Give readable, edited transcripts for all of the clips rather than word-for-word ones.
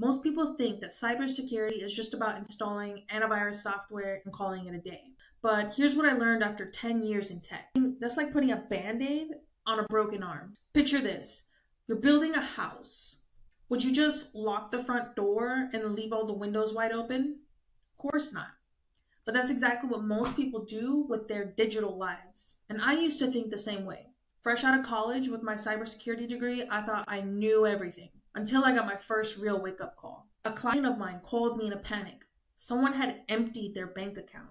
Most people think that cybersecurity is just about installing antivirus software and calling it a day. But here's what I learned after 10 years in tech. That's like putting a band-aid on a broken arm. Picture this. You're building a house. Would you just lock the front door and leave all the windows wide open? Of course not. But that's exactly what most people do with their digital lives. And I used to think the same way. Fresh out of college with my cybersecurity degree, I thought I knew everything until I got my first real wake-up call. A client of mine called me in a panic. Someone had emptied their bank account.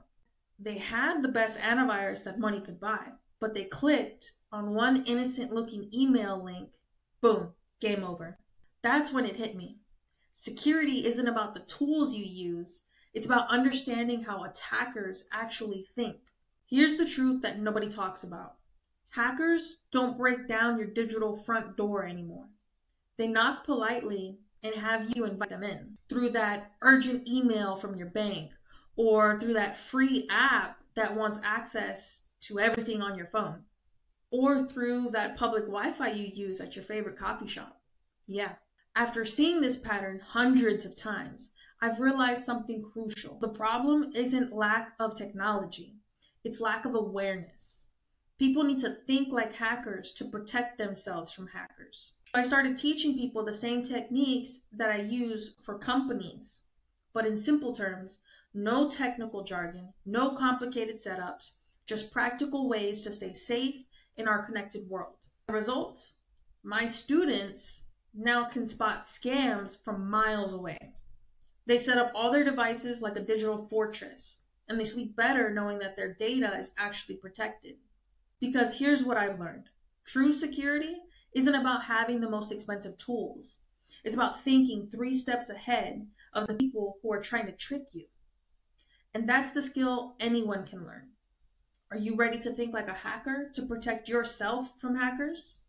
They had the best antivirus that money could buy, but they clicked on one innocent-looking email link. Boom, game over. That's when it hit me. Security isn't about the tools you use. It's about understanding how attackers actually think. Here's the truth that nobody talks about. Hackers don't break down your digital front door anymore. They knock politely and have you invite them in through that urgent email from your bank or through that free app that wants access to everything on your phone or through that public Wi-Fi you use at your favorite coffee shop. Yeah. After seeing this pattern hundreds of times, I've realized something crucial. The problem isn't lack of technology. It's lack of awareness. People need to think like hackers to protect themselves from hackers. I started teaching people the same techniques that I use for companies, but in simple terms, no technical jargon, no complicated setups, just practical ways to stay safe in our connected world. The result? My students now can spot scams from miles away. They set up all their devices like a digital fortress, and they sleep better knowing that their data is actually protected. Because here's what I've learned. True security isn't about having the most expensive tools. It's about thinking 3 steps ahead of the people who are trying to trick you. And that's the skill anyone can learn. Are you ready to think like a hacker to protect yourself from hackers?